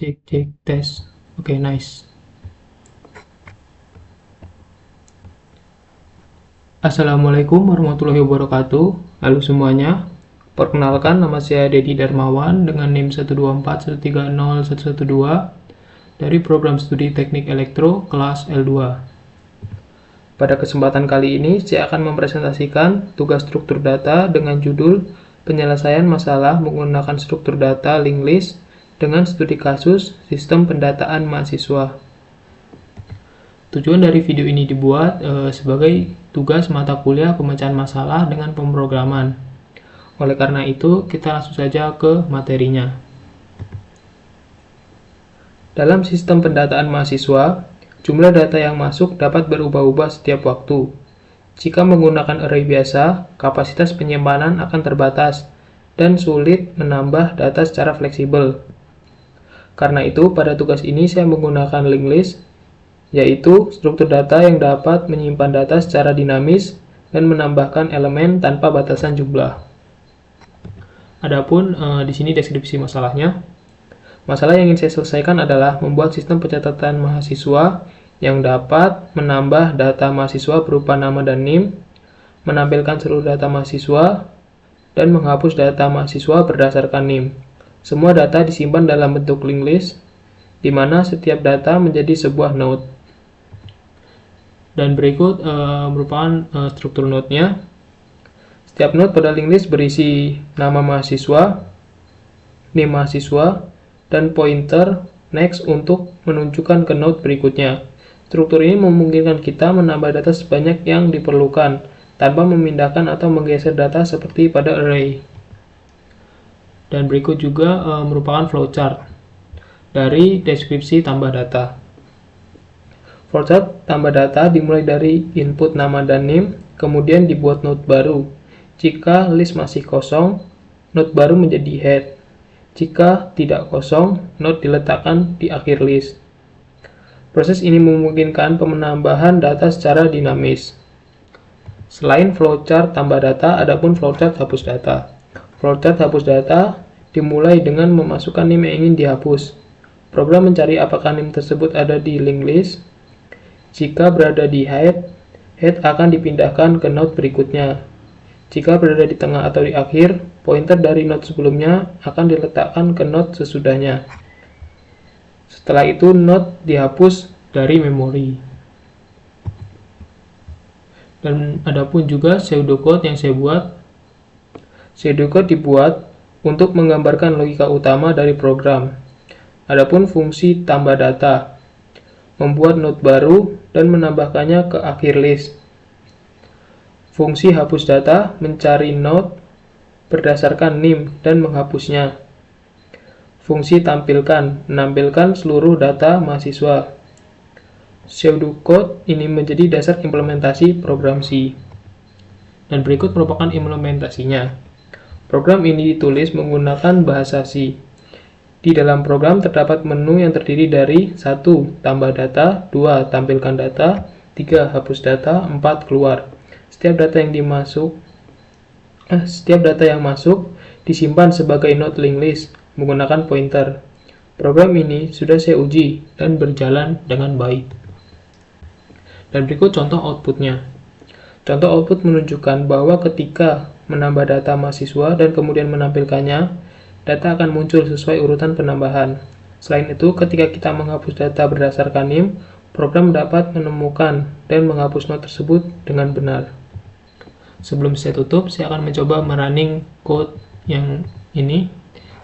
Cek tes. Oke, nice. Assalamualaikum warahmatullahi wabarakatuh. Halo semuanya. Perkenalkan, nama saya Dedi Darmawan dengan NIM 124130112 dari program studi Teknik Elektro kelas L2. Pada kesempatan kali ini saya akan mempresentasikan tugas struktur data dengan judul penyelesaian masalah menggunakan struktur data linked list dengan studi kasus sistem pendataan mahasiswa. Tujuan dari video ini dibuat sebagai tugas mata kuliah pemecahan masalah dengan pemrograman. Oleh karena itu, kita langsung saja ke materinya. Dalam sistem pendataan mahasiswa, jumlah data yang masuk dapat berubah-ubah setiap waktu. Jika menggunakan array biasa, kapasitas penyimpanan akan terbatas dan sulit menambah data secara fleksibel. Karena itu, pada tugas ini saya menggunakan linked list, yaitu struktur data yang dapat menyimpan data secara dinamis dan menambahkan elemen tanpa batasan jumlah. Adapun di sini deskripsi masalahnya. Masalah yang ingin saya selesaikan adalah membuat sistem pencatatan mahasiswa yang dapat menambah data mahasiswa berupa nama dan NIM, menampilkan seluruh data mahasiswa, dan menghapus data mahasiswa berdasarkan NIM. Semua data disimpan dalam bentuk linked list, di mana setiap data menjadi sebuah node. Dan berikut merupakan struktur node-nya. Setiap node pada linked list berisi nama mahasiswa, NIM mahasiswa, dan pointer next untuk menunjukkan ke node berikutnya. Struktur ini memungkinkan kita menambah data sebanyak yang diperlukan, tanpa memindahkan atau menggeser data seperti pada array. Dan berikut juga merupakan flowchart dari deskripsi tambah data. Flowchart tambah data dimulai dari input nama dan NIM, kemudian dibuat node baru. Jika list masih kosong, node baru menjadi head. Jika tidak kosong, node diletakkan di akhir list. Proses ini memungkinkan penambahan data secara dinamis. Selain flowchart tambah data, adapun flowchart hapus data. Flowchart hapus data dimulai dengan memasukkan NIM yang ingin dihapus. Program mencari apakah NIM tersebut ada di linked list. Jika berada di head akan dipindahkan ke node berikutnya. Jika berada di tengah atau di akhir, pointer dari node sebelumnya akan diletakkan ke node sesudahnya. Setelah itu, node dihapus dari memori. Dan adapun juga pseudocode yang saya buat. Pseudocode dibuat untuk menggambarkan logika utama dari program. Adapun fungsi tambah data, membuat node baru dan menambahkannya ke akhir list. Fungsi hapus data, mencari node berdasarkan NIM dan menghapusnya. Fungsi tampilkan, menampilkan seluruh data mahasiswa. Pseudocode ini menjadi dasar implementasi program C. Dan berikut merupakan implementasinya. Program ini ditulis menggunakan bahasa C. Di dalam program terdapat menu yang terdiri dari 1. Tambah data, 2. Tampilkan data, 3. Hapus data, 4. Keluar. Setiap data yang masuk disimpan sebagai node linked list menggunakan pointer. Program ini sudah saya uji dan berjalan dengan baik. Dan berikut contoh outputnya. Contoh output menunjukkan bahwa ketika menambah data mahasiswa dan kemudian menampilkannya, data akan muncul sesuai urutan penambahan. Selain itu, ketika kita menghapus data berdasarkan NIM, program dapat menemukan dan menghapus node tersebut dengan benar. Sebelum saya tutup, saya akan mencoba merunning code yang ini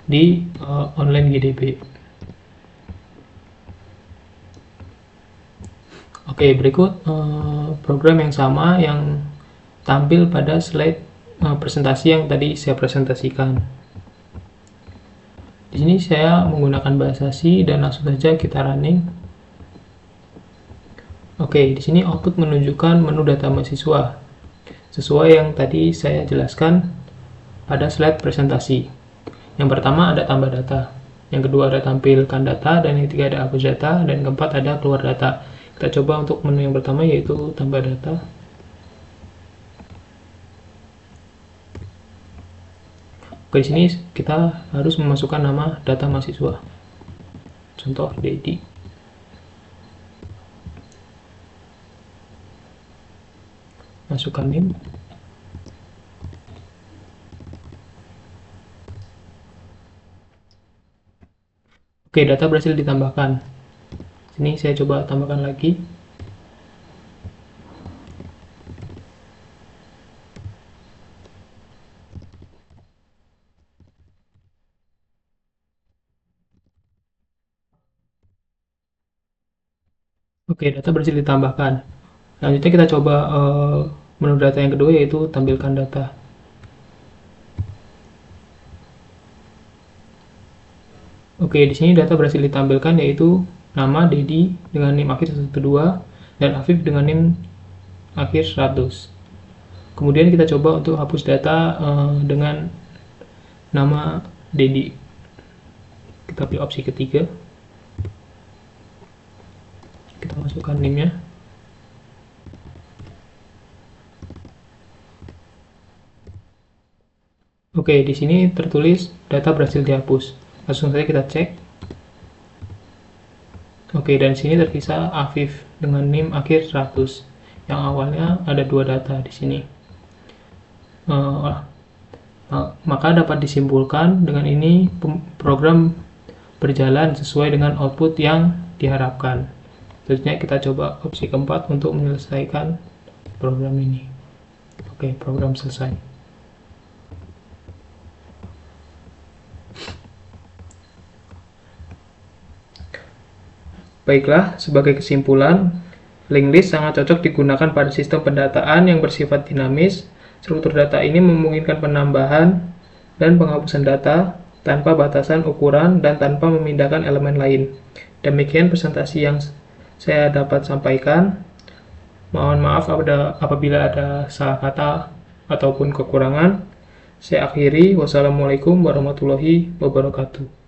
di online GDB. Oke, berikut program yang sama yang tampil pada slide presentasi yang tadi saya presentasikan. Di sini saya menggunakan bahasa C dan langsung saja kita running. Oke, di sini output menunjukkan menu data mahasiswa sesuai yang tadi saya jelaskan pada slide presentasi. Yang pertama ada tambah data, yang kedua ada tampilkan data, dan yang ketiga ada hapus data, dan keempat ada keluar data. Kita coba untuk menu yang pertama, yaitu tambah data. Oke, di sini kita harus memasukkan nama data mahasiswa. Contoh Dedi. Masukkan NIM. Oke, data berhasil ditambahkan. Sini saya coba tambahkan lagi. Oke, data berhasil ditambahkan. Selanjutnya kita coba menu data yang kedua, yaitu tampilkan data. Oke, di sini data berhasil ditampilkan, yaitu nama Dedi dengan NIM akhir 112 dan Afif dengan NIM akhir 100. Kemudian kita coba untuk hapus data dengan nama Dedi. Kita pilih opsi ketiga. Kita masukkan NIM-nya. Oke, di sini tertulis data berhasil dihapus. Langsung saja kita cek. Oke, dan di sini tersisa Afif dengan NIM akhir 100. Yang awalnya ada 2 data di sini. Maka dapat disimpulkan dengan ini program berjalan sesuai dengan output yang diharapkan. Selanjutnya kita coba opsi keempat untuk menyelesaikan program ini. Oke, program selesai. Baiklah, sebagai kesimpulan, linked list sangat cocok digunakan pada sistem pendataan yang bersifat dinamis. Struktur data ini memungkinkan penambahan dan penghapusan data tanpa batasan ukuran dan tanpa memindahkan elemen lain. Demikian presentasi yang saya dapat sampaikan. Mohon maaf apabila ada salah kata ataupun kekurangan. Saya akhiri. Wassalamualaikum warahmatullahi wabarakatuh.